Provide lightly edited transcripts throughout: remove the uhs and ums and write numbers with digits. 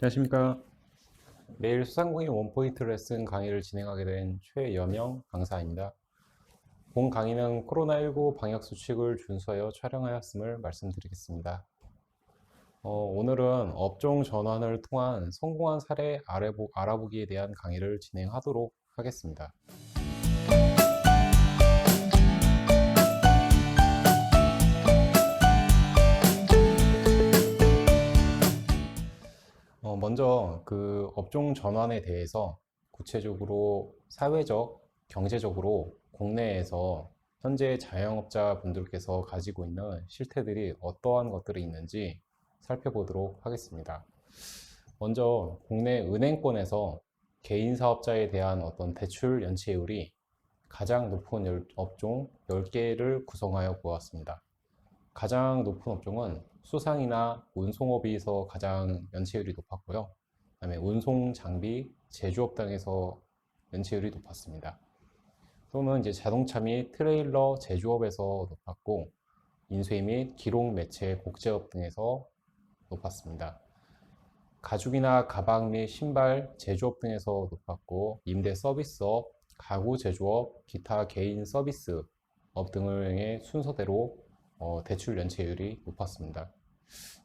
안녕하십니까. 매일 소상공인 원포인트 레슨 강의를 진행하게 된 최여명 강사입니다. 본 강의는 코로나19 방역 수칙을 준수하여 촬영하였음을 말씀드리겠습니다. 오늘은 업종 전환을 통한 성공한 사례 알아보기에 대한 강의를 진행하도록 하겠습니다. 먼저 그 업종 전환에 대해서 구체적으로 사회적, 경제적으로 국내에서 현재 자영업자분들께서 가지고 있는 실태들이 어떠한 것들이 있는지 살펴보도록 하겠습니다. 먼저 국내 은행권에서 개인 사업자에 대한 어떤 대출 연체율이 가장 높은 업종 10개를 구성하여 보았습니다. 가장 높은 업종은 수상이나 운송업에서 가장 연체율이 높았고요. 그다음에 운송 장비, 제조업 등에서 연체율이 높았습니다. 또는 이제 자동차 및 트레일러 제조업에서 높았고, 인쇄 및 기록 매체 곡제업 등에서 높았습니다. 가죽이나 가방 및 신발 제조업 등에서 높았고, 임대 서비스업, 가구 제조업, 기타 개인 서비스업 등의 순서대로 대출 연체율이 높았습니다.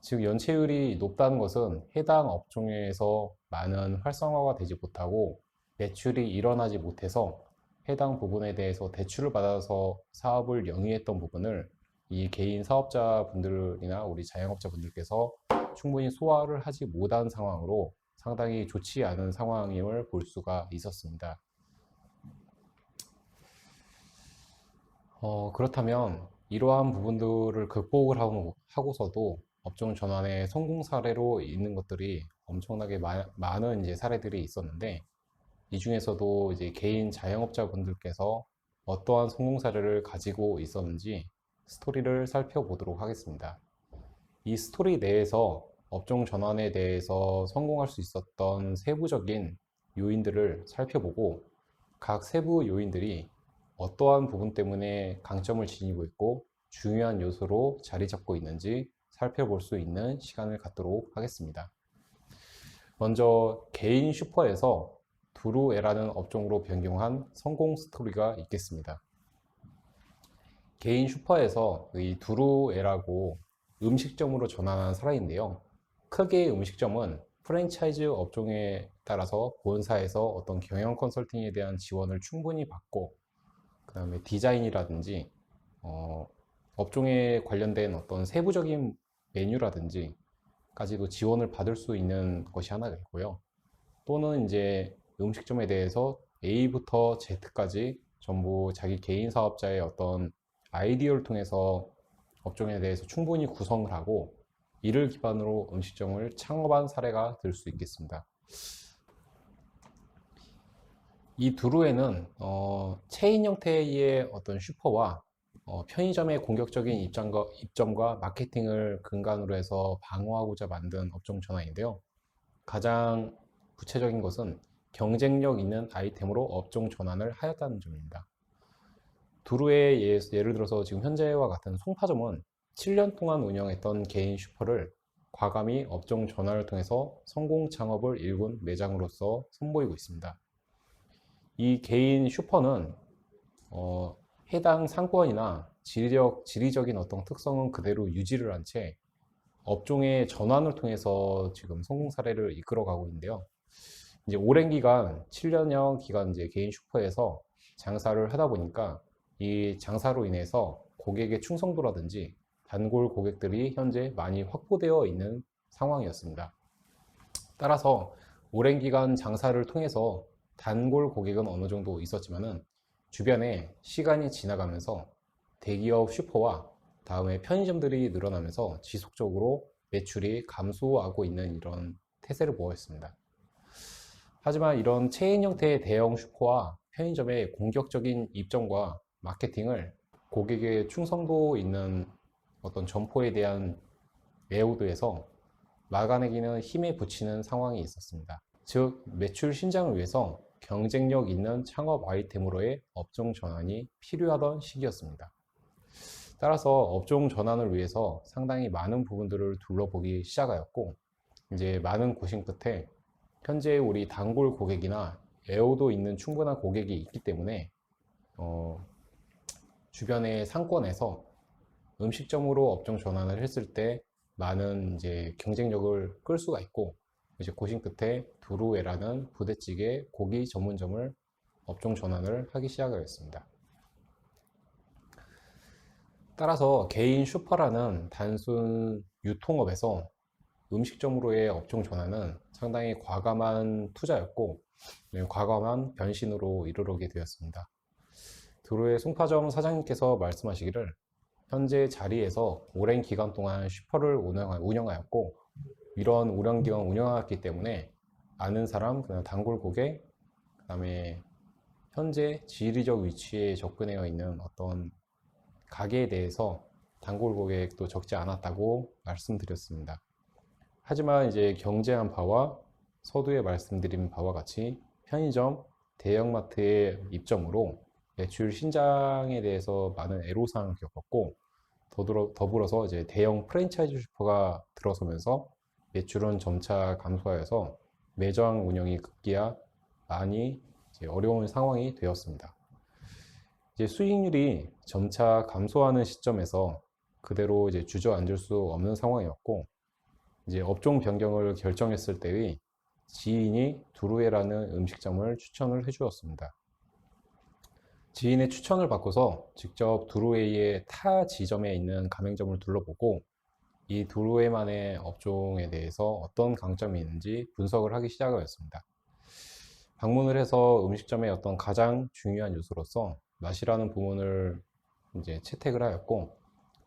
즉 연체율이 높다는 것은 해당 업종에서 많은 활성화가 되지 못하고 매출이 일어나지 못해서 해당 부분에 대해서 대출을 받아서 사업을 영위했던 부분을 이 개인 사업자분들이나 우리 자영업자분들께서 충분히 소화를 하지 못한 상황으로 상당히 좋지 않은 상황임을 볼 수가 있었습니다. 그렇다면 이러한 부분들을 극복을 하고서도 업종 전환의 성공 사례로 있는 것들이 엄청나게 많은 이제 사례들이 있었는데, 이 중에서도 이제 개인 자영업자분들께서 어떠한 성공 사례를 가지고 있었는지 스토리를 살펴보도록 하겠습니다. 이 스토리 내에서 업종 전환에 대해서 성공할 수 있었던 세부적인 요인들을 살펴보고, 각 세부 요인들이 어떠한 부분 때문에 강점을 지니고 있고 중요한 요소로 자리 잡고 있는지 살펴볼 수 있는 시간을 갖도록 하겠습니다. 먼저 개인 슈퍼에서 두루에라는 업종으로 변경한 성공 스토리가 있겠습니다. 개인 슈퍼에서 이 두루에라고 음식점으로 전환한 사례인데요. 크게 음식점은 프랜차이즈 업종에 따라서 본사에서 어떤 경영 컨설팅에 대한 지원을 충분히 받고, 그 다음에 디자인이라든지 업종에 관련된 어떤 세부적인 메뉴라든지 까지도 지원을 받을 수 있는 것이 하나가 있고요. 또는 이제 음식점에 대해서 A부터 Z까지 전부 자기 개인 사업자의 어떤 아이디어를 통해서 업종에 대해서 충분히 구성을 하고 이를 기반으로 음식점을 창업한 사례가 될 수 있겠습니다. 이 두루에는 체인 형태의 어떤 슈퍼와 편의점의 공격적인 입점과 마케팅을 근간으로 해서 방어하고자 만든 업종 전환인데요. 가장 구체적인 것은 경쟁력 있는 아이템으로 업종 전환을 하였다는 점입니다. 두루의 예를 들어서 지금 현재와 같은 송파점은 7년 동안 운영했던 개인 슈퍼를 과감히 업종 전환을 통해서 성공 창업을 일군 매장으로서 선보이고 있습니다. 이 개인 슈퍼는 해당 상권이나 지리적인 어떤 특성은 그대로 유지를 한 채 업종의 전환을 통해서 지금 성공 사례를 이끌어가고 있는데요. 이제 오랜 기간, 7년여 기간 이제 개인 슈퍼에서 장사를 하다 보니까 이 장사로 인해서 고객의 충성도라든지 단골 고객들이 현재 많이 확보되어 있는 상황이었습니다. 따라서 오랜 기간 장사를 통해서 단골 고객은 어느 정도 있었지만은 주변에 시간이 지나가면서 대기업 슈퍼와 다음에 편의점들이 늘어나면서 지속적으로 매출이 감소하고 있는 이런 태세를 보였습니다. 하지만 이런 체인 형태의 대형 슈퍼와 편의점의 공격적인 입점과 마케팅을 고객의 충성도 있는 어떤 점포에 대한 레이아웃에서 막아내기는 힘에 부치는 상황이 있었습니다. 즉 매출 신장을 위해서 경쟁력 있는 창업 아이템으로의 업종 전환이 필요하던 시기였습니다. 따라서 업종 전환을 위해서 상당히 많은 부분들을 둘러보기 시작하였고, 이제 많은 고심 끝에 현재 우리 단골 고객이나 애호도 있는 충분한 고객이 있기 때문에 주변의 상권에서 음식점으로 업종 전환을 했을 때 많은 이제 경쟁력을 끌 수가 있고, 이제 고심 끝에 두루웨라는 부대찌개 고기 전문점을 업종 전환을 하기 시작하였습니다. 따라서 개인 슈퍼라는 단순 유통업에서 음식점으로의 업종 전환은 상당히 과감한 투자였고, 과감한 변신으로 이르게 되었습니다. 두루의 송파점 사장님께서 말씀하시기를 현재 자리에서 오랜 기간 동안 슈퍼를 운영하였고, 이런 오랜 기간 운영하였기 때문에 아는 사람, 그다음 단골 고객, 그다음에 현재 지리적 위치에 접근되어 있는 어떤 가게에 대해서 단골 고객도 적지 않았다고 말씀드렸습니다. 하지만 이제 경제한 바와 서두에 말씀드린 바와 같이 편의점, 대형마트의 입점으로 매출 신장에 대해서 많은 애로사항을 겪었고, 더불어서 이제 대형 프랜차이즈 슈퍼가 들어서면서 매출은 점차 감소하여서 매장 운영이 급기야 많이 이제 어려운 상황이 되었습니다. 이제 수익률이 점차 감소하는 시점에서 그대로 이제 주저앉을 수 없는 상황이었고, 이제 업종 변경을 결정했을 때의 지인이 두루에라는 음식점을 추천을 해주었습니다. 지인의 추천을 받고서 직접 두루웨이의 타 지점에 있는 가맹점을 둘러보고 이 두루웨이만의 업종에 대해서 어떤 강점이 있는지 분석을 하기 시작하였습니다. 방문을 해서 음식점의 어떤 가장 중요한 요소로서 맛이라는 부분을 이제 채택을 하였고,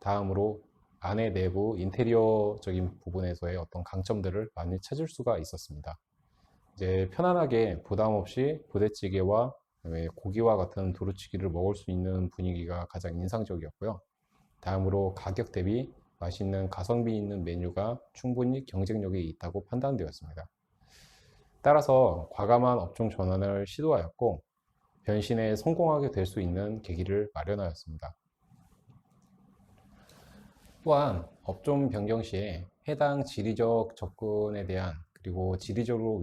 다음으로 안에 내부 인테리어적인 부분에서의 어떤 강점들을 많이 찾을 수가 있었습니다. 이제 편안하게 부담 없이 부대찌개와 고기와 같은 두루치기를 먹을 수 있는 분위기가 가장 인상적이었고요. 다음으로 가격 대비 맛있는 가성비 있는 메뉴가 충분히 경쟁력이 있다고 판단되었습니다. 따라서 과감한 업종 전환을 시도하였고 변신에 성공하게 될 수 있는 계기를 마련하였습니다. 또한 업종 변경 시에 해당 지리적 접근에 대한, 그리고 지리적으로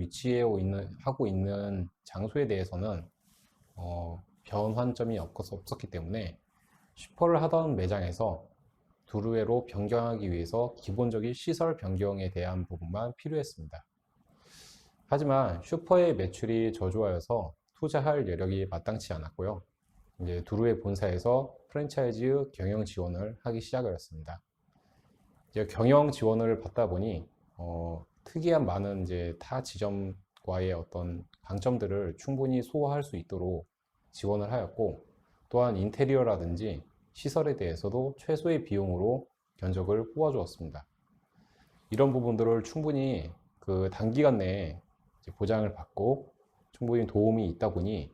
하고 있는 장소에 대해서는 변환점이 없었기 때문에 슈퍼를 하던 매장에서 두루웨로 변경하기 위해서 기본적인 시설 변경에 대한 부분만 필요했습니다. 하지만 슈퍼의 매출이 저조하여서 투자할 여력이 마땅치 않았고요. 이제 두루웨 본사에서 프랜차이즈 경영 지원을 하기 시작하였습니다. 이제 경영 지원을 받다 보니 특이한 많은 이제 타 지점과의 어떤 강점들을 충분히 소화할 수 있도록 지원을 하였고, 또한 인테리어라든지 시설에 대해서도 최소의 비용으로 견적을 뽑아주었습니다. 이런 부분들을 충분히 그 단기간 내에 보장을 받고 충분히 도움이 있다 보니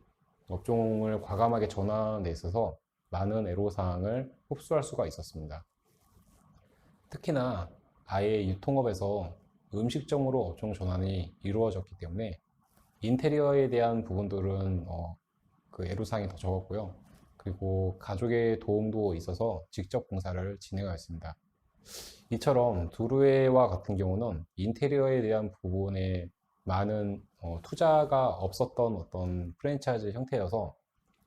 업종을 과감하게 전환에 있어서 많은 애로사항을 흡수할 수가 있었습니다. 특히나 아예 유통업에서 음식점으로 업종 전환이 이루어졌기 때문에 인테리어에 대한 부분들은 그 애로사항이 더 적었고요. 그리고 가족의 도움도 있어서 직접 공사를 진행하였습니다. 이처럼 두루웨와 같은 경우는 인테리어에 대한 부분에 많은 투자가 없었던 어떤 프랜차이즈 형태여서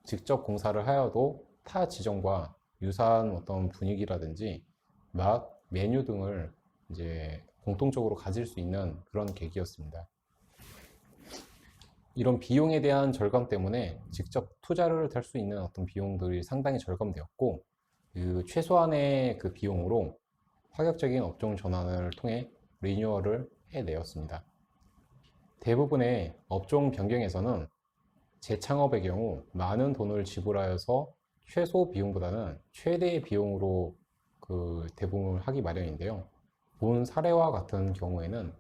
직접 공사를 하여도 타 지점과 유사한 어떤 분위기라든지 맛, 메뉴 등을 이제 공통적으로 가질 수 있는 그런 계기였습니다. 이런 비용에 대한 절감 때문에 직접 투자를 할 수 있는 어떤 비용들이 상당히 절감되었고, 그 최소한의 그 비용으로 파격적인 업종 전환을 통해 리뉴얼을 해내었습니다. 대부분의 업종 변경에서는 재창업의 경우 많은 돈을 지불하여서 최소 비용보다는 최대의 비용으로 그 대부분 하기 마련인데요. 본 사례와 같은 경우에는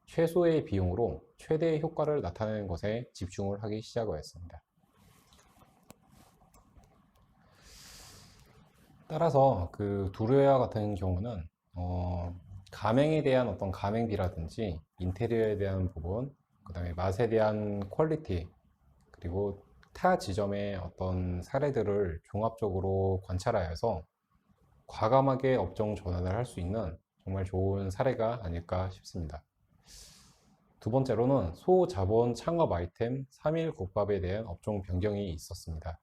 최소의 비용으로 최대의 효과를 나타내는 것에 집중을 하기 시작하였습니다. 따라서 그 두루웨와 같은 경우는 가맹에 대한 어떤 가맹비라든지 인테리어에 대한 부분, 그 다음에 맛에 대한 퀄리티, 그리고 타 지점의 어떤 사례들을 종합적으로 관찰하여서 과감하게 업종 전환을 할 수 있는 정말 좋은 사례가 아닐까 싶습니다. 두 번째로는 소자본 창업 아이템 3일 국밥에 대한 업종 변경이 있었습니다.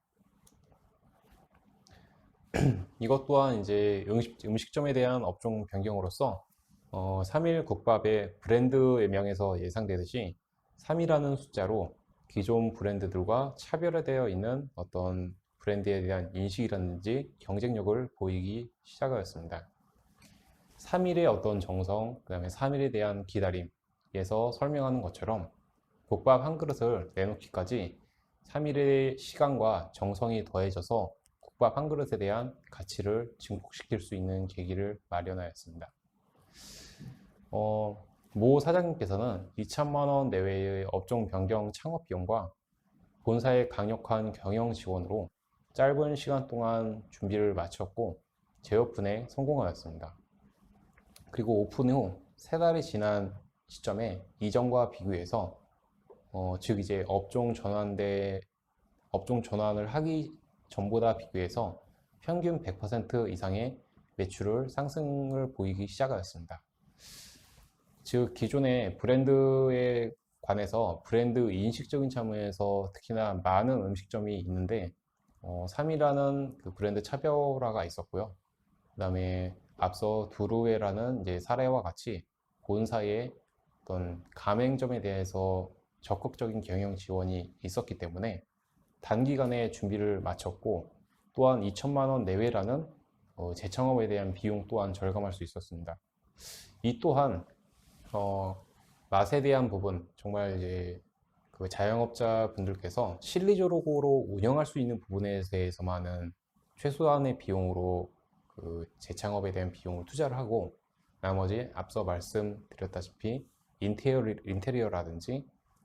이것 또한 이제 음식점에 대한 업종 변경으로서 3일 국밥의 브랜드의 명에서 예상되듯이 3이라는 숫자로 기존 브랜드들과 차별화되어 있는 어떤 브랜드에 대한 인식이라든지 경쟁력을 보이기 시작하였습니다. 3일의 어떤 정성, 그 다음에 3일에 대한 기다림에서 설명하는 것처럼 국밥 한 그릇을 내놓기까지 3일의 시간과 정성이 더해져서 국밥 한 그릇에 대한 가치를 증폭시킬 수 있는 계기를 마련하였습니다. 모 사장님께서는 2천만 원 내외의 업종 변경 창업 비용과 본사의 강력한 경영 지원으로 짧은 시간 동안 준비를 마쳤고 재오픈에 성공하였습니다. 그리고 오픈 후 3달이 지난 시점에 이전과 비교해서 즉 이제 업종 전환을 하기 전보다 비교해서 평균 100% 이상의 매출을 상승을 보이기 시작하였습니다. 즉 기존의 브랜드에 관해서 브랜드 인식적인 차원에서 특히나 많은 음식점이 있는데 3이라는 그 브랜드 차별화가 있었고요. 그 다음에 앞서 두루웨라는 이제 사례와 같이 본사의 어떤 가맹점에 대해서 적극적인 경영 지원이 있었기 때문에 단기간에 준비를 마쳤고 또한 2천만 원 내외라는 재창업에 대한 비용 또한 절감할 수 있었습니다. 이 또한 맛에 대한 부분 정말 이제 그 자영업자 분들께서 실리적으로 운영할 수 있는 부분에 대해서만은 최소한의 비용으로 그 재창업에 대한 비용을 투자를 하고 나머지 앞서 말씀드렸다시피 인테리어라든지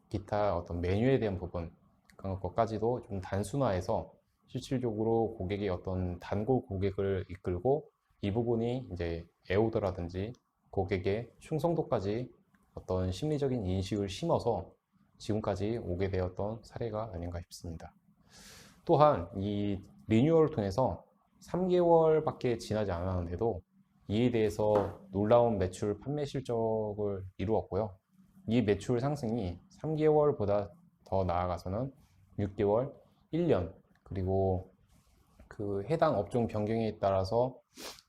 기타 어떤 메뉴에 대한 부분 그런 것까지도 좀 단순화해서 실질적으로 고객의 어떤 단골 고객을 이끌고 이 부분이 이제 애오더라든지 고객의 충성도까지 어떤 심리적인 인식을 심어서 지금까지 오게 되었던 사례가 아닌가 싶습니다. 또한 이 리뉴얼을 통해서 3개월밖에 지나지 않았는데도 이에 대해서 놀라운 매출 판매 실적을 이루었고요. 이 매출 상승이 3개월보다 더 나아가서는 6개월, 1년, 그리고 그 해당 업종 변경에 따라서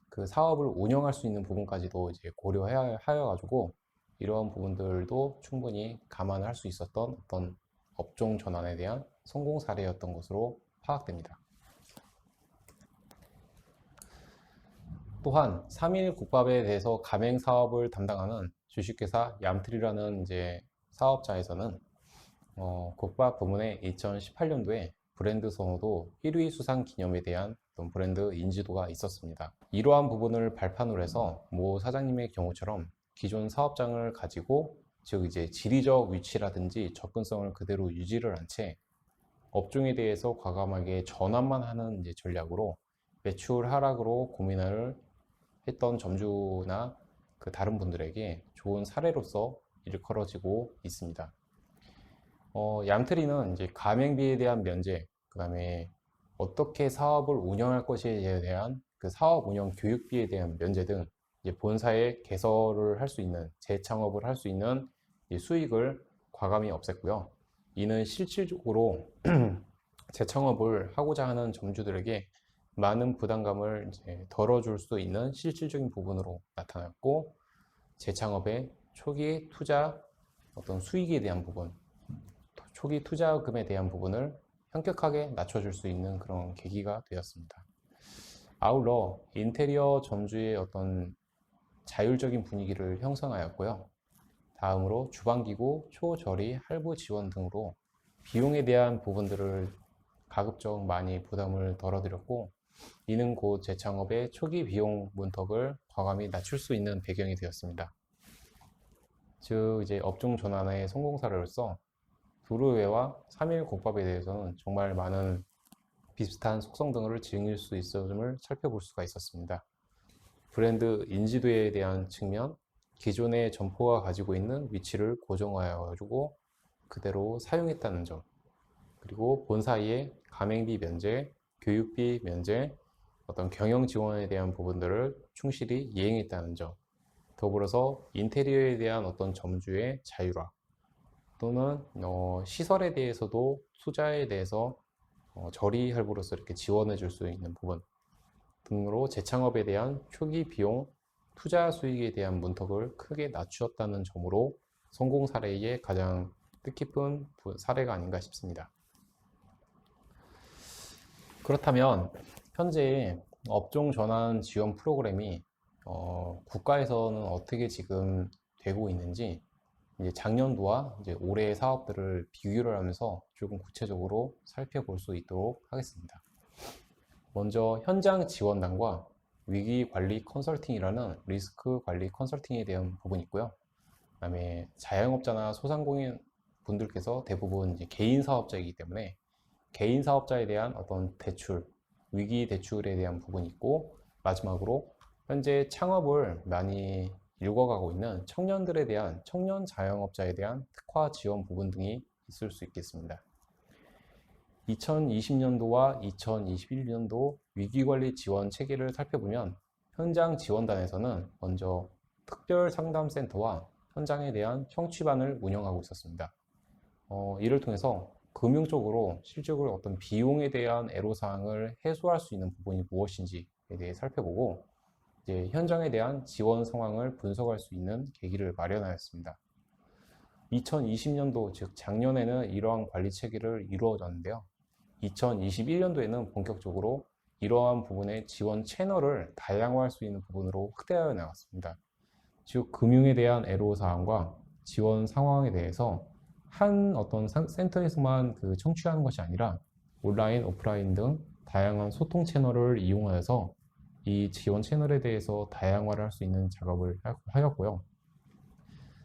그 사업을 운영할 수 있는 부분까지도 이제 고려하여 가지고 이러한 부분들도 충분히 감안할 수 있었던 어떤 업종 전환에 대한 성공 사례였던 것으로 파악됩니다. 또한 3일 국밥에 대해서 가맹 사업을 담당하는 주식회사 얌트리라는 이제 사업자에서는 국밥 부문의 2018년도에 브랜드 선호도 1위 수상 기념에 대한 어떤 브랜드 인지도가 있었습니다. 이러한 부분을 발판으로 해서 모 사장님의 경우처럼 기존 사업장을 가지고 즉 이제 지리적 위치라든지 접근성을 그대로 유지를 한 채 업종에 대해서 과감하게 전환만 하는 이제 전략으로 매출 하락으로 고민을 했던 점주나 그 다른 분들에게 좋은 사례로서 일컬어지고 있습니다. 얌트리는 이제 가맹비에 대한 면제, 그 다음에 어떻게 사업을 운영할 것에 대한 그 사업 운영 교육비에 대한 면제 등 이제 본사에 개설을 할 수 있는 재창업을 할 수 있는 수익을 과감히 없앴고요. 이는 실질적으로 재창업을 하고자 하는 점주들에게 많은 부담감을 이제 덜어줄 수 있는 실질적인 부분으로 나타났고 재창업의 초기 투자 어떤 수익에 대한 부분 초기 투자금에 대한 부분을 현격하게 낮춰줄 수 있는 그런 계기가 되었습니다. 아울러 인테리어 점주의 어떤 자율적인 분위기를 형성하였고요. 다음으로 주방기구, 초저리, 할부 지원 등으로 비용에 대한 부분들을 가급적 많이 부담을 덜어드렸고 이는 곧 재창업의 초기 비용 문턱을 과감히 낮출 수 있는 배경이 되었습니다. 즉 이제 업종 전환의 성공 사례로서 두루웨와 3일 국밥에 대해서는 정말 많은 비슷한 속성 등을 즐길 수 있음을 살펴볼 수가 있었습니다. 브랜드 인지도에 대한 측면, 기존의 점포가 가지고 있는 위치를 고정하여 가지고 그대로 사용했다는 점, 그리고 본사의 가맹비 면제, 교육비 면제, 어떤 경영 지원에 대한 부분들을 충실히 이행했다는 점, 더불어서 인테리어에 대한 어떤 점주의 자율화, 또는 시설에 대해서도 투자에 대해서 저리 할부로서 이렇게 지원해 줄 수 있는 부분 등으로 재창업에 대한 초기 비용, 투자 수익에 대한 문턱을 크게 낮추었다는 점으로 성공 사례의 가장 뜻깊은 사례가 아닌가 싶습니다. 그렇다면 현재 업종 전환 지원 프로그램이 국가에서는 어떻게 지금 되고 있는지 이제 작년도와 이제 올해의 사업들을 비교를 하면서 조금 구체적으로 살펴볼 수 있도록 하겠습니다. 먼저 현장 지원단과 위기 관리 컨설팅이라는 리스크 관리 컨설팅에 대한 부분이 있고요. 그다음에 자영업자나 소상공인 분들께서 대부분 이제 개인 사업자이기 때문에 개인 사업자에 대한 어떤 대출, 위기 대출에 대한 부분이 있고, 마지막으로 현재 창업을 많이 읽어가고 있는 청년들에 대한 청년 자영업자에 대한 특화 지원 부분 등이 있을 수 있겠습니다. 2020년도와 2021년도 위기관리 지원 체계를 살펴보면 현장 지원단에서는 먼저 특별상담센터와 현장에 대한 청취반을 운영하고 있었습니다. 이를 통해서 금융적으로 실적으로 어떤 비용에 대한 애로사항을 해소할 수 있는 부분이 무엇인지에 대해 살펴보고 이제 현장에 대한 지원 상황을 분석할 수 있는 계기를 마련하였습니다. 2020년도 즉 작년에는 이러한 관리 체계를 이루어졌는데요. 2021년도에는 본격적으로 이러한 부분의 지원 채널을 다양화할 수 있는 부분으로 확대하여 나갔습니다. 즉 금융에 대한 애로사항과 지원 상황에 대해서 한 어떤 센터에서만 청취하는 것이 아니라 온라인, 오프라인 등 다양한 소통 채널을 이용하여서 이 지원 채널에 대해서 다양화를 할 수 있는 작업을 하였고요.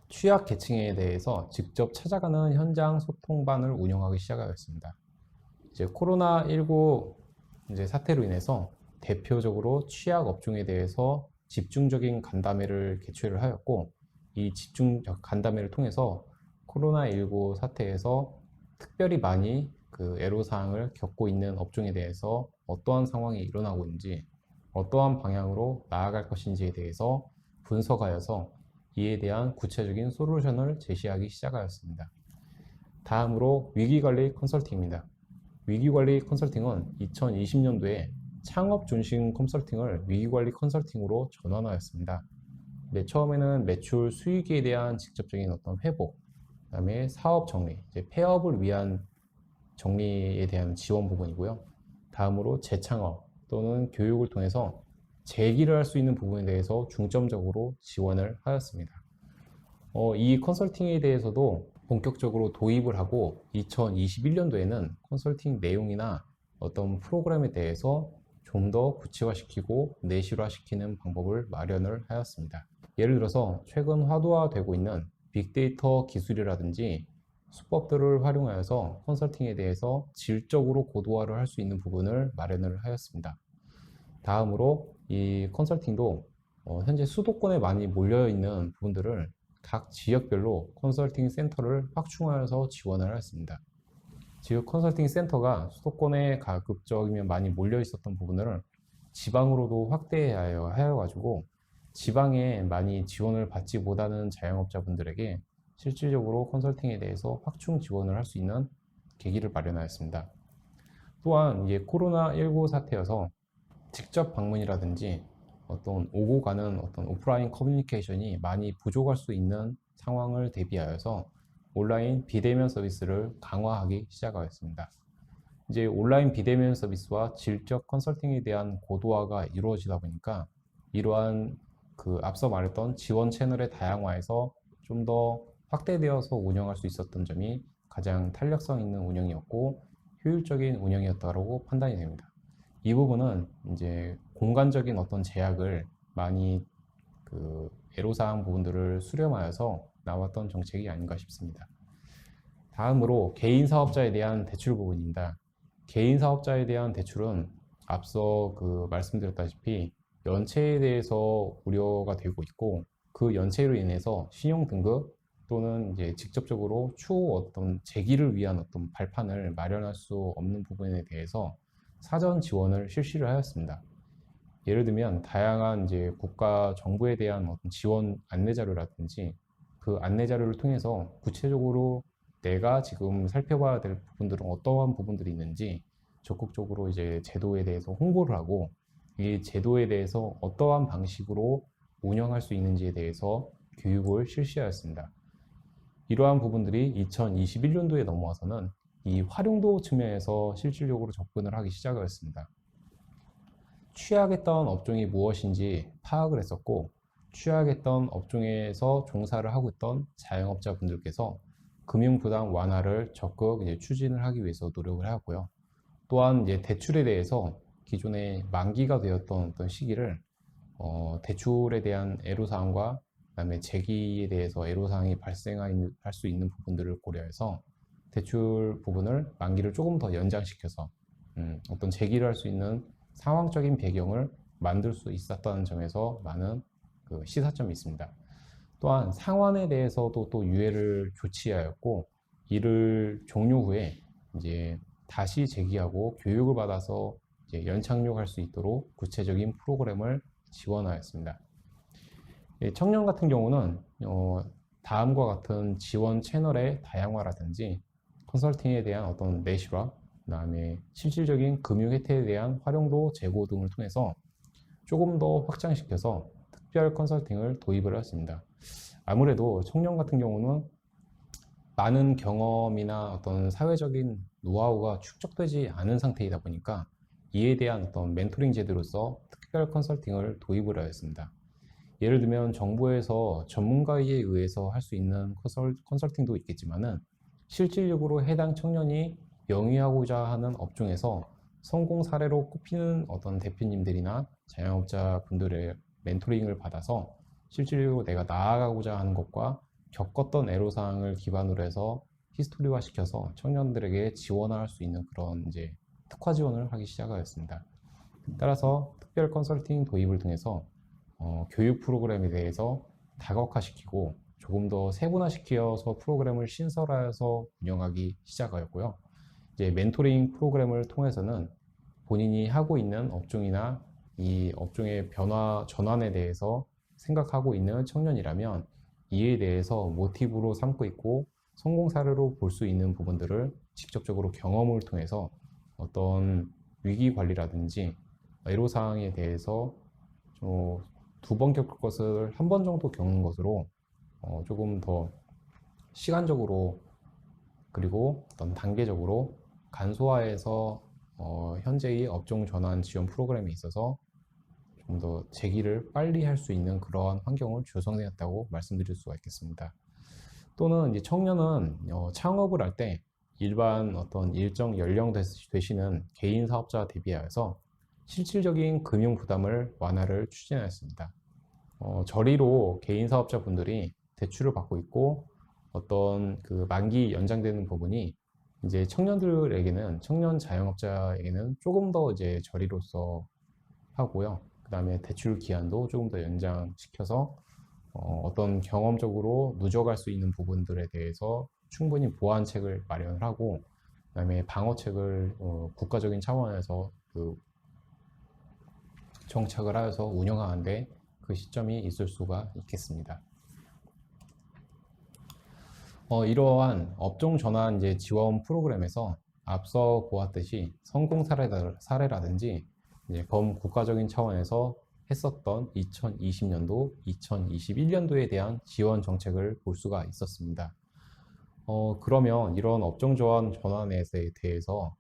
취약 계층에 대해서 직접 찾아가는 현장 소통반을 운영하기 시작하였습니다. 이제 코로나19 이제 사태로 인해서 대표적으로 취약 업종에 대해서 집중적인 간담회를 개최를 하였고, 이 집중적 간담회를 통해서 코로나19 사태에서 특별히 많이 애로사항을 겪고 있는 업종에 대해서 어떠한 상황이 일어나고 있는지, 어떠한 방향으로 나아갈 것인지에 대해서 분석하여서 이에 대한 구체적인 솔루션을 제시하기 시작하였습니다. 다음으로 위기관리 컨설팅입니다. 위기관리 컨설팅은 2020년도에 창업 중심 컨설팅을 위기관리 컨설팅으로 전환하였습니다. 처음에는 매출 수익에 대한 직접적인 어떤 회복, 그 다음에 사업 정리, 이제 폐업을 위한 정리에 대한 지원 부분이고요. 다음으로 재창업 또는 교육을 통해서 재기를 할 수 있는 부분에 대해서 중점적으로 지원을 하였습니다. 이 컨설팅에 대해서도 본격적으로 도입을 하고 2021년도에는 컨설팅 내용이나 어떤 프로그램에 대해서 좀 더 구체화시키고 내실화시키는 방법을 마련을 하였습니다. 예를 들어서 최근 화두화되고 있는 빅데이터 기술이라든지 수법들을 활용하여서 컨설팅에 대해서 질적으로 고도화를 할 수 있는 부분을 마련을 하였습니다. 다음으로 이 컨설팅도 현재 수도권에 많이 몰려있는 부분들을 각 지역별로 컨설팅 센터를 확충하여서 지원을 하였습니다. 즉 컨설팅 센터가 수도권에 가급적이면 많이 몰려 있었던 부분을 지방으로도 확대하여 가지고 지방에 많이 지원을 받지 못하는 자영업자분들에게 실질적으로 컨설팅에 대해서 확충 지원을 할 수 있는 계기를 마련하였습니다. 또한 이게 코로나19 사태여서 직접 방문이라든지 어떤 오고 가는 어떤 오프라인 커뮤니케이션이 많이 부족할 수 있는 상황을 대비하여서 온라인 비대면 서비스를 강화하기 시작하였습니다. 이제 온라인 비대면 서비스와 질적 컨설팅에 대한 고도화가 이루어지다 보니까 이러한 앞서 말했던 지원 채널의 다양화에서 좀 더 확대되어서 운영할 수 있었던 점이 가장 탄력성 있는 운영이었고 효율적인 운영이었다고 판단이 됩니다. 이 부분은 이제 공간적인 어떤 제약을 많이 애로사항 부분들을 수렴하여서 나왔던 정책이 아닌가 싶습니다. 다음으로 개인 사업자에 대한 대출 부분입니다. 개인 사업자에 대한 대출은 앞서 말씀드렸다시피 연체에 대해서 우려가 되고 있고, 그 연체로 인해서 신용 등급 또는 이제 직접적으로 추후 어떤 재기를 위한 어떤 발판을 마련할 수 없는 부분에 대해서 사전 지원을 실시를 하였습니다. 예를 들면 다양한 이제 국가 정부에 대한 어떤 지원 안내 자료라든지 그 안내 자료를 통해서 구체적으로 내가 지금 살펴봐야 될 부분들은 어떠한 부분들이 있는지 적극적으로 이제 제도에 대해서 홍보를 하고, 이 제도에 대해서 어떠한 방식으로 운영할 수 있는지에 대해서 교육을 실시하였습니다. 이러한 부분들이 2021년도에 넘어와서는 이 활용도 측면에서 실질적으로 접근을 하기 시작하였습니다. 취약했던 업종이 무엇인지 파악을 했었고, 취약했던 업종에서 종사를 하고 있던 자영업자분들께서 금융부담 완화를 적극 이제 추진을 하기 위해서 노력을 하고요. 또한 이제 대출에 대해서 기존에 만기가 되었던 어떤 시기를 대출에 대한 애로사항과 그다음에 재기에 대해서 애로사항이 발생할 수 있는 부분들을 고려해서 대출 부분을 만기를 조금 더 연장시켜서 어떤 재기를 할 수 있는 상황적인 배경을 만들 수 있었다는 점에서 많은 그 시사점이 있습니다. 또한 상환에 대해서도 또 유예를 조치하였고, 이를 종료 후에 이제 다시 재기하고 교육을 받아서 이제 연착륙할 수 있도록 구체적인 프로그램을 지원하였습니다. 청년 같은 경우는 다음과 같은 지원 채널의 다양화라든지 컨설팅에 대한 어떤 내실화, 그 다음에 실질적인 금융 혜택에 대한 활용도 제고 등을 통해서 조금 더 확장시켜서 특별 컨설팅을 도입을 했습니다. 아무래도 청년 같은 경우는 많은 경험이나 어떤 사회적인 노하우가 축적되지 않은 상태이다 보니까 이에 대한 어떤 멘토링 제도로서 특별 컨설팅을 도입을 하였습니다. 예를 들면 정부에서 전문가에 의해서 할 수 있는 컨설팅도 있겠지만은 실질적으로 해당 청년이 영위하고자 하는 업종에서 성공 사례로 꼽히는 어떤 대표님들이나 자영업자 분들의 멘토링을 받아서 실질적으로 내가 나아가고자 하는 것과 겪었던 애로사항을 기반으로 해서 히스토리화 시켜서 청년들에게 지원할 수 있는 그런 이제 특화 지원을 하기 시작하였습니다. 따라서 특별 컨설팅 도입을 통해서 교육 프로그램에 대해서 다각화시키고 조금 더 세분화시켜서 프로그램을 신설하여서 운영하기 시작하였고요. 이제 멘토링 프로그램을 통해서는 본인이 하고 있는 업종이나 이 업종의 변화 전환에 대해서 생각하고 있는 청년이라면 이에 대해서 모티브로 삼고 있고 성공 사례로 볼 수 있는 부분들을 직접적으로 경험을 통해서 어떤 위기 관리라든지 애로사항에 대해서 두 번 겪을 것을 한 번 정도 겪는 것으로 조금 더 시간적으로 그리고 어떤 단계적으로 간소화해서 현재의 업종 전환 지원 프로그램에 있어서 좀 더 재기를 빨리 할 수 있는 그러한 환경을 조성되었다고 말씀드릴 수가 있겠습니다. 또는 이제 청년은 창업을 할 때 일반 어떤 일정 연령 되시는 개인 사업자와 대비하여서 실질적인 금융 부담을 완화를 추진하였습니다. 저리로 개인 사업자분들이 대출을 받고 있고 어떤 그 만기 연장되는 부분이 이제 청년들에게는 청년 자영업자에게는 조금 더 이제 저리로서 하고요. 그 다음에 대출 기한도 조금 더 연장시켜서 어떤 경험적으로 누적할 수 있는 부분들에 대해서 충분히 보완책을 마련을 하고 그 다음에 방어책을 국가적인 차원에서 그 정착을 하여서 운영하는데 그 시점이 있을 수가 있겠습니다. 이러한 업종 전환 이제 지원 프로그램에서 앞서 보았듯이 성공 사례라든지 이제 범국가적인 차원에서 했었던 2020년도, 2021년도에 대한 지원 정책을 볼 수가 있었습니다. 그러면 이런 업종 전환에 대해서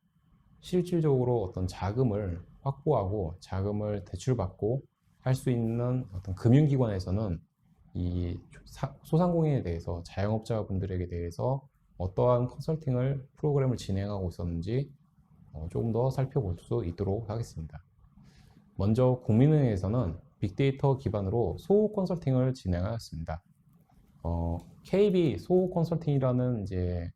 실질적으로 어떤 자금을 확보하고 자금을 대출받고 할 수 있는 어떤 금융기관에서는 이 소상공인에 대해서 자영업자분들에게 대해서 어떠한 컨설팅을 프로그램을 진행하고 있었는지 조금 더 살펴볼 수 있도록 하겠습니다. 먼저 국민은행에서는 빅데이터 기반으로 소호 컨설팅을 진행하였습니다. KB 소호 컨설팅이라는 이제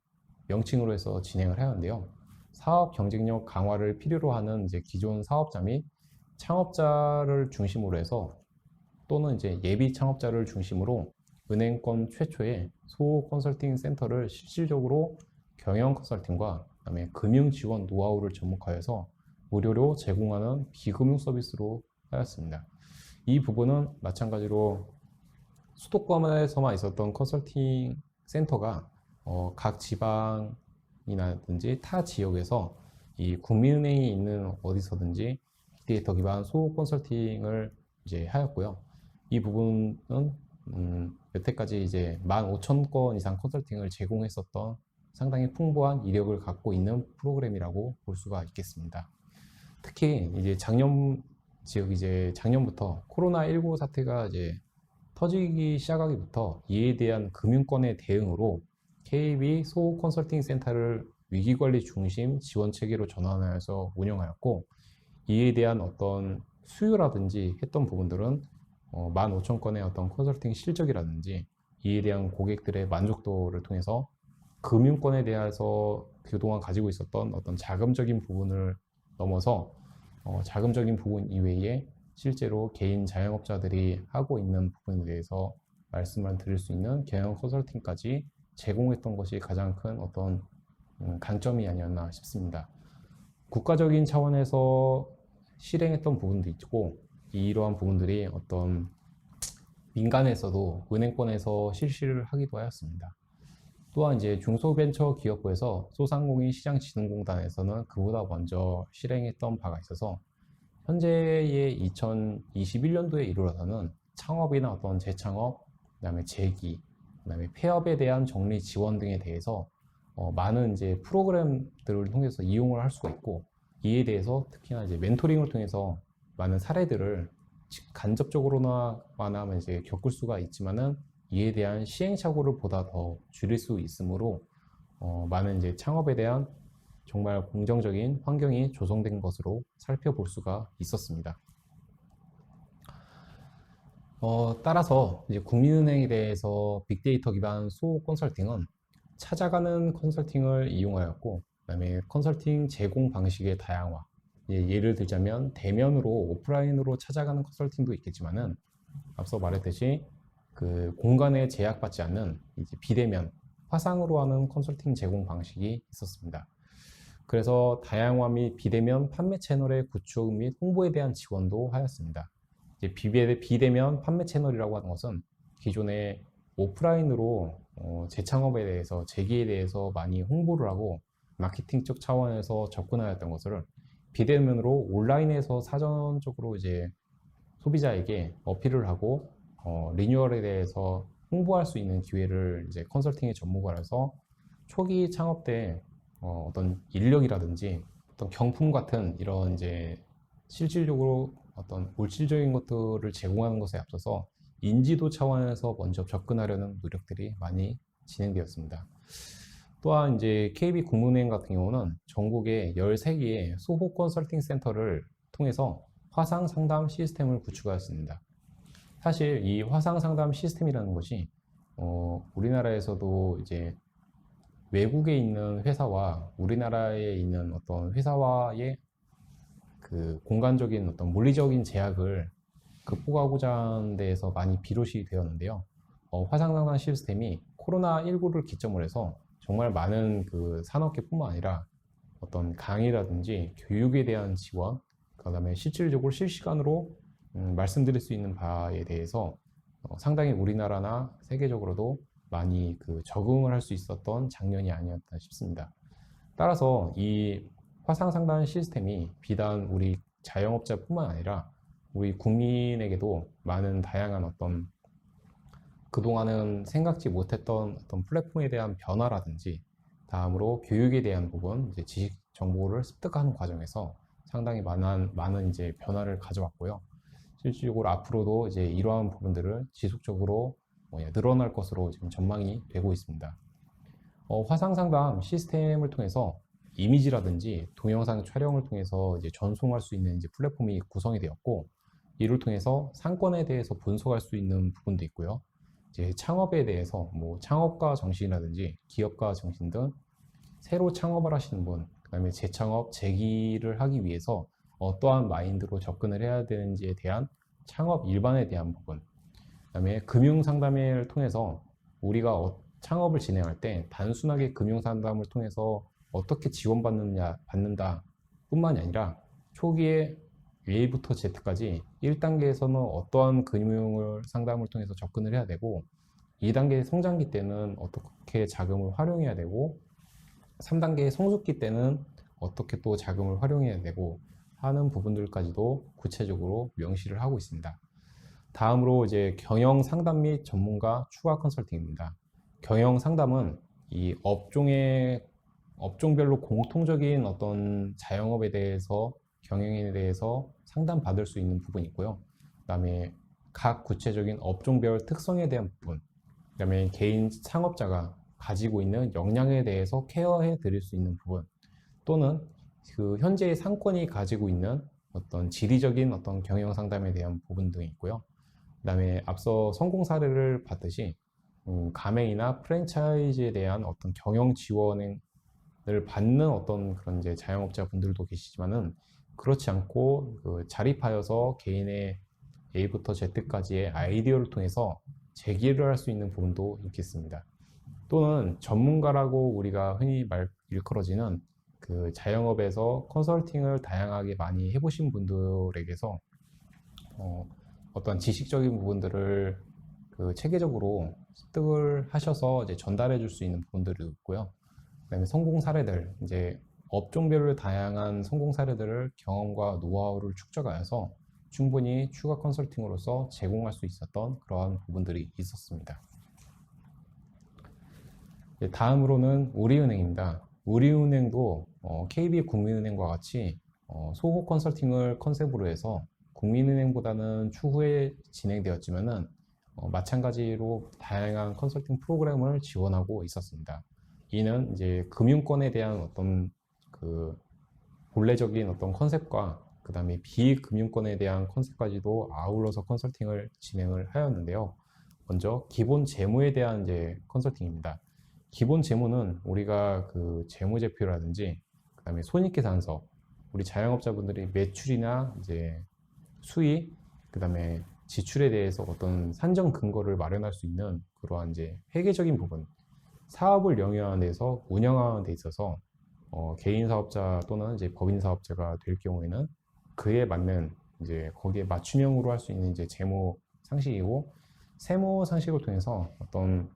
명칭으로 해서 진행을 하였는데요. 사업 경쟁력 강화를 필요로 하는 이제 기존 사업자 및 창업자를 중심으로 해서 또는 이제 예비 창업자를 중심으로 은행권 최초의 소호 컨설팅 센터를 실질적으로 경영 컨설팅과 그다음에 금융 지원 노하우를 접목하여서 무료로 제공하는 비금융 서비스로 하였습니다. 이 부분은 마찬가지로 수도권에서만 있었던 컨설팅 센터가 각 지방이라든지 타 지역에서 이 국민은행이 있는 어디서든지 빅데이터 기반 소호 컨설팅을 이제 하였고요. 이 부분은 여태까지 이제 15,000건 이상 컨설팅을 제공했었던 상당히 풍부한 이력을 갖고 있는 프로그램이라고 볼 수가 있겠습니다. 특히 이제 작년부터 코로나19 사태가 이제 터지기 시작하기부터 이에 대한 금융권의 대응으로 KB 소호 컨설팅 센터를 위기관리 중심 지원 체계로 전환하여서 운영하였고, 이에 대한 어떤 수요라든지 했던 부분들은 15,000건의 어떤 컨설팅 실적이라든지 이에 대한 고객들의 만족도를 통해서 금융권에 대해서 그동안 가지고 있었던 어떤 자금적인 부분을 넘어서 자금적인 부분 이외에 실제로 개인 자영업자들이 하고 있는 부분에 대해서 말씀을 드릴 수 있는 경영 컨설팅까지 제공했던 것이 가장 큰 어떤 강점이 아니었나 싶습니다. 국가적인 차원에서 실행했던 부분도 있고, 이러한 부분들이 어떤 민간에서도 은행권에서 실시를 하기도 하였습니다. 또한 이제 중소벤처기업부에서 소상공인 시장진흥공단에서는 그보다 먼저 실행했던 바가 있어서 현재의 2021년도에 이르러서는 창업이나 어떤 재창업, 그다음에 재기, 그다음에 폐업에 대한 정리 지원 등에 대해서 많은 이제 프로그램들을 통해서 이용을 할 수가 있고, 이에 대해서 특히나 이제 멘토링을 통해서 많은 사례들을 간접적으로나 하면 이제 겪을 수가 있지만은 이에 대한 시행착오를 보다 더 줄일 수 있으므로 많은 이제 창업에 대한 정말 긍정적인 환경이 조성된 것으로 살펴볼 수가 있었습니다. 따라서 이제 국민은행에 대해서 빅데이터 기반 소호 컨설팅은 찾아가는 컨설팅을 이용하였고, 그다음에 컨설팅 제공 방식의 다양화. 예를 들자면 대면으로 오프라인으로 찾아가는 컨설팅도 있겠지만은 앞서 말했듯이 그 공간에 제약받지 않는 이제 비대면 화상으로 하는 컨설팅 제공 방식이 있었습니다. 그래서 다양화 및 비대면 판매 채널의 구축 및 홍보에 대한 지원도 하였습니다. 이제 비대면 판매 채널이라고 하는 것은 기존에 오프라인으로 재창업에 대해서 재기에 대해서 많이 홍보를 하고 마케팅적 차원에서 접근하였던 것을 비대면으로 온라인에서 사전적으로 이제 소비자에게 어필을 하고 리뉴얼에 대해서 홍보할 수 있는 기회를 이제 컨설팅의 전문가라서 초기 창업 때 어떤 인력이라든지 어떤 경품 같은 이런 이제 실질적으로 어떤 물질적인 것들을 제공하는 것에 앞서서 인지도 차원에서 먼저 접근하려는 노력들이 많이 진행되었습니다. 또한 이제 KB 국민은행 같은 경우는 전국에 13개의 소호 컨설팅 센터를 통해서 화상 상담 시스템을 구축하였습니다. 사실 이 화상 상담 시스템이라는 것이 우리나라에서도 이제 외국에 있는 회사와 우리나라에 있는 어떤 회사와의 그 공간적인 어떤 물리적인 제약을 극복하고자 하는 데에서 많이 비롯이 되었는데요. 화상 상담 시스템이 코로나19를 기점으로 해서 정말 많은 그 산업계뿐만 아니라 어떤 강의라든지 교육에 대한 지원, 그다음에 실질적으로 실시간으로 말씀드릴 수 있는 바에 대해서 상당히 우리나라나 세계적으로도 많이 그 적응을 할 수 있었던 작년이 아니었나 싶습니다. 따라서 이 화상 상담 시스템이 비단 우리 자영업자뿐만 아니라 우리 국민에게도 많은 다양한 어떤 그동안은 생각지 못했던 어떤 플랫폼에 대한 변화라든지 다음으로 교육에 대한 부분, 이제 지식 정보를 습득하는 과정에서 상당히 많은 이제 변화를 가져왔고요. 실질적으로 앞으로도 이제 이러한 부분들을 지속적으로 늘어날 것으로 지금 전망이 되고 있습니다. 화상 상담 시스템을 통해서 이미지라든지 동영상 촬영을 통해서 이제 전송할 수 있는 이제 플랫폼이 구성이 되었고, 이를 통해서 상권에 대해서 분석할 수 있는 부분도 있고요. 이제 창업에 대해서 뭐 창업가 정신이라든지 기업가 정신 등 새로 창업을 하시는 분, 그다음에 재창업, 재기를 하기 위해서 어떠한 마인드로 접근을 해야 되는지에 대한 창업 일반에 대한 부분, 그다음에 금융 상담을 통해서 우리가 창업을 진행할 때 단순하게 금융 상담을 통해서 어떻게 받는다 뿐만이 아니라 초기에 A부터 Z까지 1단계에서는 어떠한 금융을 상담을 통해서 접근을 해야 되고 2단계 성장기 때는 어떻게 자금을 활용해야 되고 3단계 성숙기 때는 어떻게 또 자금을 활용해야 되고 하는 부분들까지도 구체적으로 명시를 하고 있습니다. 다음으로 이제 경영 상담 및 전문가 추가 컨설팅입니다. 경영 상담은 이 업종별로 공통적인 어떤 자영업에 대해서 경영에 대해서 상담받을 수 있는 부분이 있고요. 그다음에 각 구체적인 업종별 특성에 대한 부분, 그다음에 개인 창업자가 가지고 있는 역량에 대해서 케어해 드릴 수 있는 부분, 또는 그 현재의 상권이 가지고 있는 어떤 지리적인 어떤 경영 상담에 대한 부분 등이 있고요. 그다음에 앞서 성공 사례를 봤듯이 가맹이나 프랜차이즈에 대한 어떤 경영 지원을 받는 어떤 그런 이제 자영업자 분들도 계시지만은 그렇지 않고 그 자립하여서 개인의 A부터 Z까지의 아이디어를 통해서 제기를 할 수 있는 부분도 있겠습니다. 또는 전문가라고 우리가 흔히 일컬어지는 그 자영업에서 컨설팅을 다양하게 많이 해보신 분들에게서 어떤 지식적인 부분들을 그 체계적으로 습득을 하셔서 이제 전달해 줄 수 있는 부분들이 있고요. 그다음에 성공 사례들, 이제 업종별로 다양한 성공 사례들을 경험과 노하우를 축적하여서 충분히 추가 컨설팅으로서 제공할 수 있었던 그러한 부분들이 있었습니다. 다음으로는 우리은행입니다. 우리은행도 KB국민은행과 같이 소호 컨설팅을 컨셉으로 해서 국민은행보다는 추후에 진행되었지만은 마찬가지로 다양한 컨설팅 프로그램을 지원하고 있었습니다. 이는 이제 금융권에 대한 어떤 그 본래적인 어떤 컨셉과 그 다음에 비금융권에 대한 컨셉까지도 아울러서 컨설팅을 진행을 하였는데요. 먼저 기본 재무에 대한 이제 컨설팅입니다. 기본 재무는 우리가 그 재무제표라든지 그 다음에 손익계산서, 우리 자영업자분들이 매출이나 이제 수익, 그 다음에 지출에 대해서 어떤 산정 근거를 마련할 수 있는 그러한 이제 회계적인 부분, 사업을 영위하는 데서 운영하는 데 있어서 개인 사업자 또는 이제 법인 사업자가 될 경우에는 그에 맞는 이제 거기에 맞춤형으로 할 수 있는 이제 재무 상식이고, 세무 상식을 통해서 어떤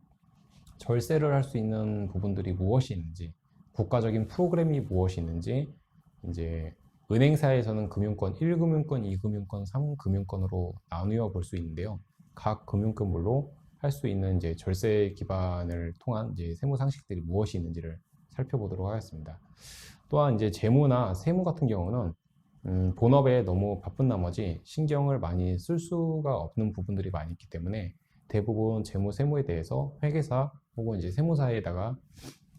절세를 할 수 있는 부분들이 무엇이 있는지, 국가적인 프로그램이 무엇이 있는지, 이제 은행사에서는 금융권 1금융권, 2금융권, 3금융권으로 나누어 볼 수 있는데요. 각 금융권별로 할 수 있는 이제 절세 기반을 통한 이제 세무 상식들이 무엇이 있는지를 살펴보도록 하겠습니다. 또한 이제 재무나 세무 같은 경우는 본업에 너무 바쁜 나머지 신경을 많이 쓸 수가 없는 부분들이 많이 있기 때문에 대부분 재무 세무에 대해서 회계사 혹은 이제 세무사에다가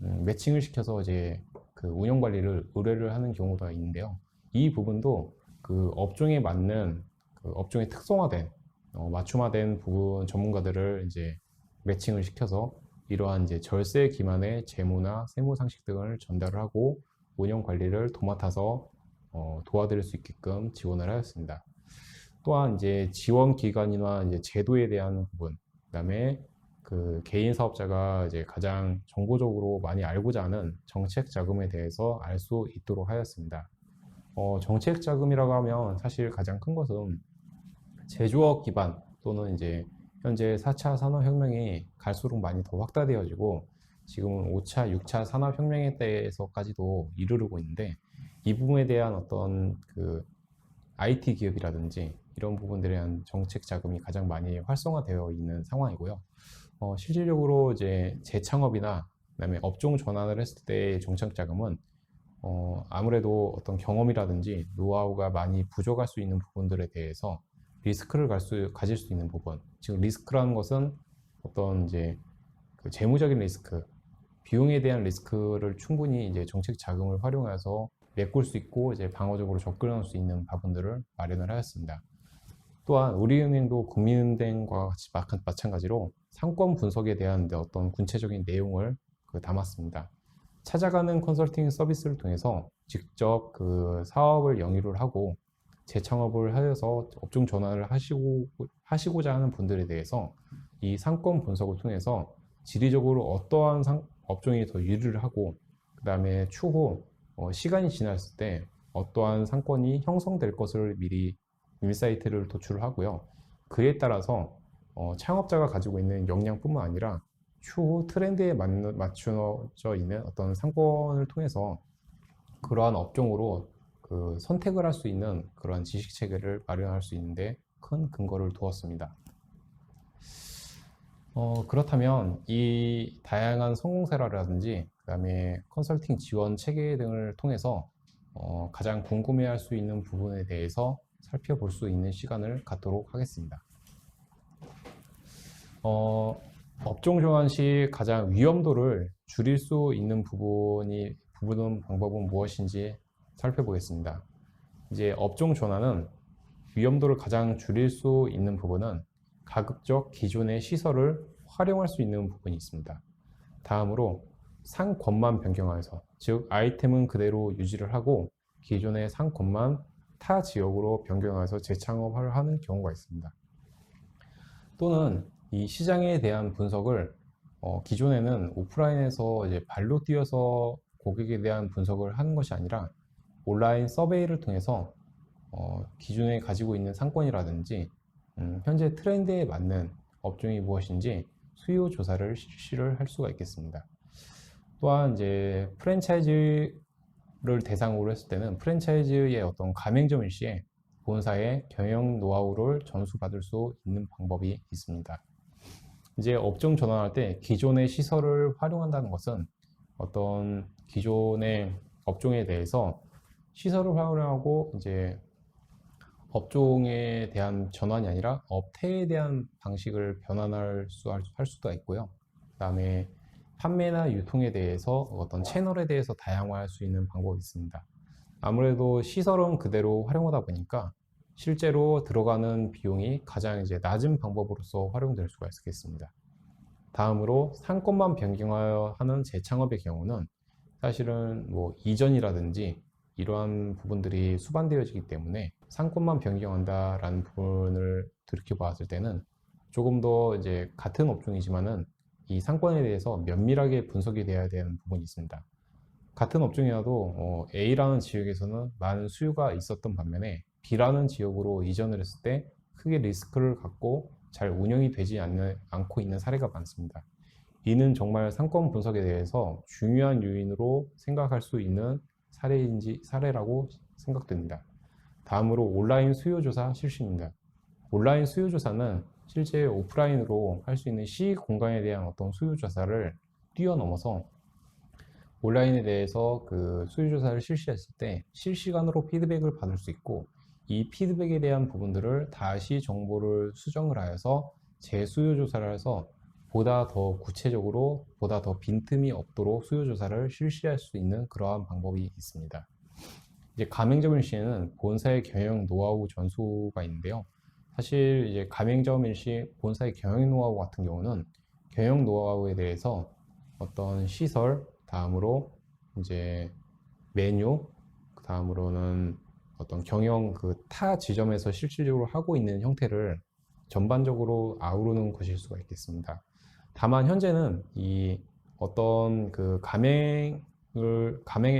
매칭을 시켜서 이제 그 운영 관리를 의뢰를 하는 경우가 있는데요. 이 부분도 그 업종에 맞는 그 업종의 특성화된 맞춤화된 부분 전문가들을 이제 매칭을 시켜서 이러한 이제 절세 기반의 재무나 세무 상식 등을 전달을 하고 운영 관리를 도맡아서 도와드릴 수 있게끔 지원을 하였습니다. 또한 이제 지원 기관이나 이제 제도에 대한 부분, 그다음에 그 개인 사업자가 이제 가장 정보적으로 많이 알고자 하는 정책 자금에 대해서 알 수 있도록 하였습니다. 정책 자금이라고 하면 사실 가장 큰 것은 제조업 기반 또는 이제 현재 4차 산업혁명이 갈수록 많이 더 확대되어지고 지금은 5차, 6차 산업혁명에 대해서까지도 이르르고 있는데 이 부분에 대한 어떤 그 IT 기업이라든지 이런 부분들에 대한 정책 자금이 가장 많이 활성화되어 있는 상황이고요. 실질적으로 이제 재창업이나 그다음에 업종 전환을 했을 때의 정책 자금은 아무래도 어떤 경험이라든지 노하우가 많이 부족할 수 있는 부분들에 대해서 리스크를 가질 수 있는 부분. 즉 리스크라는 것은 어떤 이제 그 재무적인 리스크, 비용에 대한 리스크를 충분히 이제 정책 자금을 활용해서 메꿀 수 있고 이제 방어적으로 접근할 수 있는 부분들을 마련을 하였습니다. 또한 우리은행도 국민은행과 같이 마찬가지로 상권 분석에 대한 어떤 구체적인 내용을 담았습니다. 찾아가는 컨설팅 서비스를 통해서 직접 그 사업을 영위를 하고 재창업을 하여서 업종 전환을 하시고자 하는 분들에 대해서 이 상권 분석을 통해서 지리적으로 어떠한 업종이 더 유리를 하고 그 다음에 추후 시간이 지났을 때 어떠한 상권이 형성될 것을 미리 인사이트를 도출을 하고요. 그에 따라서 창업자가 가지고 있는 역량뿐만 아니라 추후 트렌드에 맞춰져 있는 어떤 상권을 통해서 그러한 업종으로 그 선택을 할 수 있는 그런 지식 체계를 마련할 수 있는데 큰 근거를 두었습니다. 그렇다면 이 다양한 성공 사례라든지 그다음에 컨설팅 지원 체계 등을 통해서 가장 궁금해할 수 있는 부분에 대해서 살펴볼 수 있는 시간을 갖도록 하겠습니다. 업종 전환 시 가장 위험도를 줄일 수 있는 방법은 무엇인지 살펴보겠습니다. 이제 업종 전환은 위험도를 가장 줄일 수 있는 부분은 가급적 기존의 시설을 활용할 수 있는 부분이 있습니다. 다음으로 상권만 변경하여서, 즉 아이템은 그대로 유지를 하고 기존의 상권만 타 지역으로 변경해서 재창업을 하는 경우가 있습니다. 또는 이 시장에 대한 분석을 기존에는 오프라인에서 이제 발로 뛰어서 고객에 대한 분석을 하는 것이 아니라 온라인 서베이를 통해서 기존에 가지고 있는 상권이라든지 현재 트렌드에 맞는 업종이 무엇인지 수요 조사를 실시를 할 수가 있겠습니다. 또한 이제 프랜차이즈를 대상으로 했을 때는 프랜차이즈의 어떤 가맹점일 시에 본사의 경영 노하우를 전수받을 수 있는 방법이 있습니다. 이제 업종 전환할 때 기존의 시설을 활용한다는 것은 어떤 기존의 업종에 대해서 시설을 활용하고 이제 업종에 대한 전환이 아니라 업태에 대한 방식을 변환할 수가 있고요. 그 다음에 판매나 유통에 대해서 어떤 채널에 대해서 다양화할 수 있는 방법이 있습니다. 아무래도 시설은 그대로 활용하다 보니까 실제로 들어가는 비용이 가장 이제 낮은 방법으로서 활용될 수가 있겠습니다. 다음으로 상권만 변경하여 하는 재창업의 경우는 사실은 뭐 이전이라든지 이러한 부분들이 수반되어지기 때문에 상권만 변경한다라는 부분을 들이켜 봤을 때는 조금 더 이제 같은 업종이지만은 이 상권에 대해서 면밀하게 분석이 돼야 되는 부분이 있습니다. 같은 업종이라도 A라는 지역에서는 많은 수요가 있었던 반면에 B라는 지역으로 이전을 했을 때 크게 리스크를 갖고 잘 운영이 되지 않고 있는 사례가 많습니다. 이는 정말 상권 분석에 대해서 중요한 요인으로 생각할 수 있는 사례라고 생각됩니다. 다음으로 온라인 수요조사 실시입니다. 온라인 수요조사는 실제 오프라인으로 할 수 있는 시 공간에 대한 어떤 수요조사를 뛰어넘어서 온라인에 대해서 그 수요조사를 실시했을 때 실시간으로 피드백을 받을 수 있고 이 피드백에 대한 부분들을 다시 정보를 수정을 하여서 재수요조사를 해서 보다 더 구체적으로 보다 더 빈틈이 없도록 수요조사를 실시할 수 있는 그러한 방법이 있습니다. 이제 가맹점일 시에는 본사의 경영 노하우 전수가 있는데요. 사실 이제 가맹점일 시 본사의 경영 노하우 같은 경우는 경영 노하우에 대해서 어떤 시설, 다음으로 이제 메뉴, 그 다음으로는 어떤 경영 그 타 지점에서 실질적으로 하고 있는 형태를 전반적으로 아우르는 것일 수가 있겠습니다. 다만 현재는 이 어떤 그 가맹의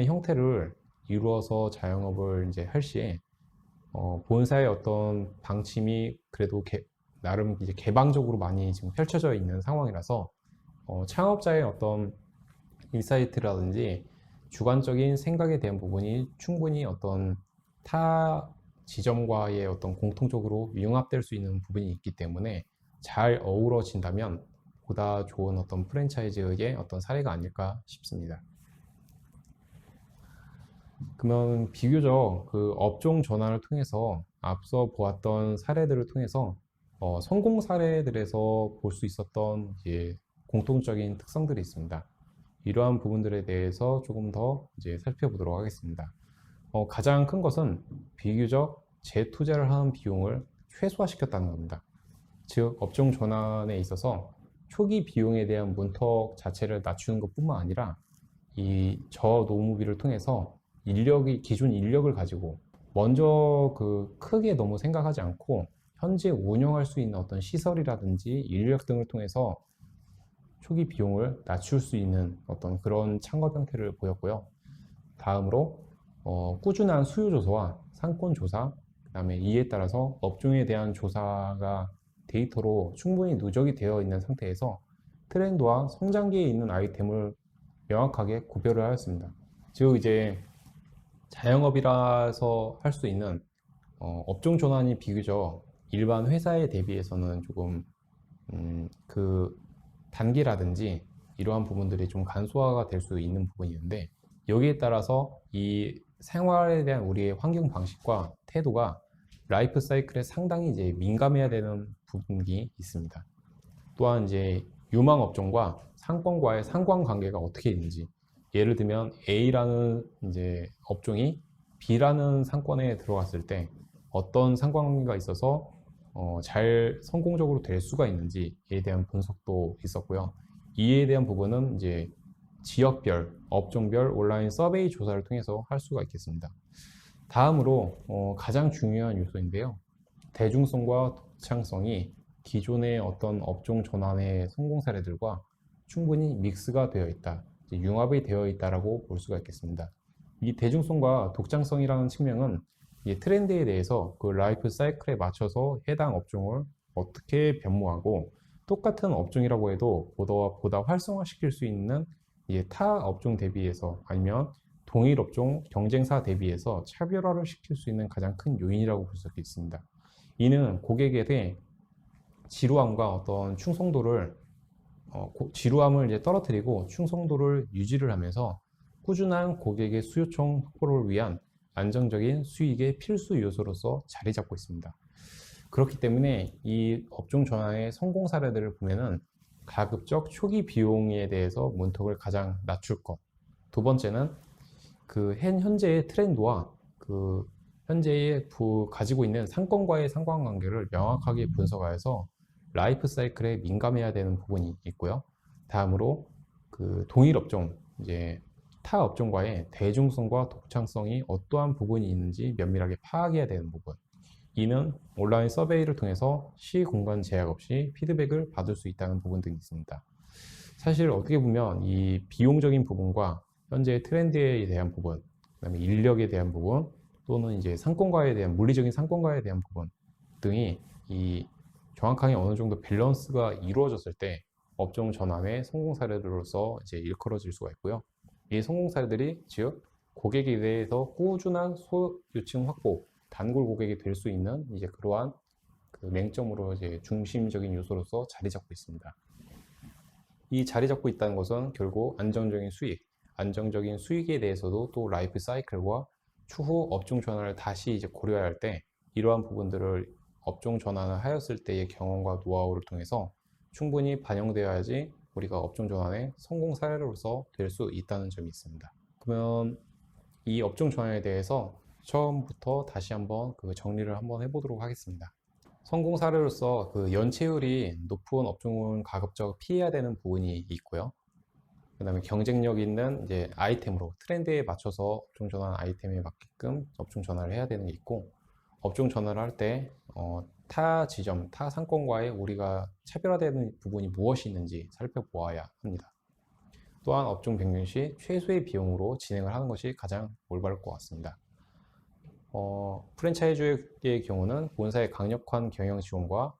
형태를 이루어서 자영업을 이제 할 시에 본사의 어떤 방침이 그래도 나름 이제 개방적으로 많이 지금 펼쳐져 있는 상황이라서 창업자의 어떤 인사이트라든지 주관적인 생각에 대한 부분이 충분히 어떤 타 지점과의 어떤 공통적으로 융합될 수 있는 부분이 있기 때문에 잘 어우러진다면 보다 좋은 어떤 프랜차이즈의 어떤 사례가 아닐까 싶습니다. 그러면 비교적 그 업종 전환을 통해서 앞서 보았던 사례들을 통해서 성공 사례들에서 볼 수 있었던 이제 공통적인 특성들이 있습니다. 이러한 부분들에 대해서 조금 더 이제 살펴보도록 하겠습니다. 가장 큰 것은 비교적 재투자를 하는 비용을 최소화시켰다는 겁니다. 즉 업종 전환에 있어서 초기 비용에 대한 문턱 자체를 낮추는 것뿐만 아니라 이 저노무비를 통해서 기존 인력을 가지고 먼저 그 크게 너무 생각하지 않고 현재 운영할 수 있는 어떤 시설이라든지 인력 등을 통해서 초기 비용을 낮출 수 있는 어떤 그런 창업 형태를 보였고요. 다음으로 꾸준한 수요 조사와 상권 조사, 그 다음에 이에 따라서 업종에 대한 조사가 데이터로 충분히 누적이 되어 있는 상태에서 트렌드와 성장기에 있는 아이템을 명확하게 구별을 하였습니다. 즉 이제 자영업이라서 할 수 있는 업종 전환이 비교적 일반 회사에 대비해서는 조금 그 단기라든지 이러한 부분들이 좀 간소화가 될 수 있는 부분이 있는데, 여기에 따라서 이 생활에 대한 우리의 환경 방식과 태도가 라이프 사이클에 상당히 이제 민감해야 되는 부분이 있습니다. 또한 이제 유망 업종과 상권과의 상관관계가 어떻게 있는지, 예를 들면 A라는 이제 업종이 B라는 상권에 들어갔을 때 어떤 상관관계가 있어서 잘 성공적으로 될 수가 있는지에 대한 분석도 있었고요. 이에 대한 부분은 이제 지역별, 업종별 온라인 서베이 조사를 통해서 할 수가 있겠습니다. 다음으로 가장 중요한 요소인데요. 대중성과 독창성이 기존의 어떤 업종 전환의 성공 사례들과 충분히 믹스가 되어 있다, 융합이 되어 있다라고 볼 수가 있겠습니다. 이 대중성과 독창성이라는 측면은 이 트렌드에 대해서 그 라이프 사이클에 맞춰서 해당 업종을 어떻게 변모하고, 똑같은 업종이라고 해도 보다 활성화시킬 수 있는 타 업종 대비해서, 아니면 동일 업종 경쟁사 대비해서 차별화를 시킬 수 있는 가장 큰 요인이라고 볼 수 있습니다. 이는 고객에 지루함과 어떤 충성도를 지루함을 이제 떨어뜨리고 충성도를 유지를 하면서 꾸준한 고객의 수요청 확보를 위한 안정적인 수익의 필수 요소로서 자리 잡고 있습니다. 그렇기 때문에 이 업종 전환의 성공 사례들을 보면은 가급적 초기 비용에 대해서 문턱을 가장 낮출 것. 두 번째는 그 현재의 트렌드와 그 현재의 가지고 있는 상권과의 상관관계를 명확하게 분석하여서 라이프 사이클에 민감해야 되는 부분이 있고요. 다음으로 그 동일 업종, 이제 타 업종과의 대중성과 독창성이 어떠한 부분이 있는지 면밀하게 파악해야 되는 부분. 이는 온라인 서베이를 통해서 시공간 제약 없이 피드백을 받을 수 있다는 부분 등이 있습니다. 사실 어떻게 보면 이 비용적인 부분과 현재 트렌드에 대한 부분, 그다음에 인력에 대한 부분, 또는 이제 상권과에 대한 물리적인 상권과에 대한 부분 등이 이 정확하게 어느 정도 밸런스가 이루어졌을 때 업종 전환의 성공 사례들로서 이제 일컬어질 수가 있고요. 이 성공 사례들이 즉 고객에 대해서 꾸준한 소유층 확보, 단골 고객이 될 수 있는 이제 그러한 그 맹점으로 이제 중심적인 요소로서 자리 잡고 있습니다. 이 자리 잡고 있다는 것은 결국 안정적인 수익에 대해서도 또 라이프 사이클과 추후 업종 전환을 다시 이제 고려할 때 이러한 부분들을 업종 전환을 하였을 때의 경험과 노하우를 통해서 충분히 반영되어야지 우리가 업종 전환의 성공 사례로서 될 수 있다는 점이 있습니다. 그러면 이 업종 전환에 대해서 처음부터 다시 한번 그 정리를 한번 해보도록 하겠습니다. 성공 사례로서 그 연체율이 높은 업종은 가급적 피해야 되는 부분이 있고요. 그 다음에 경쟁력 있는 이제 아이템으로 트렌드에 맞춰서 업종 전환 아이템에 맞게끔 업종 전환을 해야 되는 게 있고, 업종 전환을 할 때 타 지점, 타 상권과의 우리가 차별화되는 부분이 무엇이 있는지 살펴보아야 합니다. 또한 업종 변경 시 최소의 비용으로 진행을 하는 것이 가장 올바를 것 같습니다. 프랜차이즈의 경우는 본사의 강력한 경영 지원과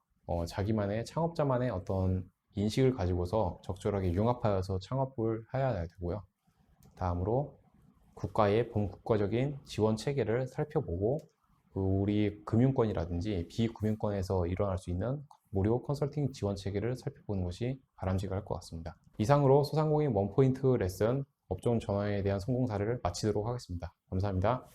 자기만의 창업자만의 어떤 인식을 가지고서 적절하게 융합하여서 창업을 해야 되고요. 다음으로 국가의 범국가적인 지원 체계를 살펴보고 우리 금융권이라든지 비금융권에서 일어날 수 있는 무료 컨설팅 지원 체계를 살펴보는 것이 바람직할 것 같습니다. 이상으로 소상공인 원포인트 레슨 업종 전환에 대한 성공 사례를 마치도록 하겠습니다. 감사합니다.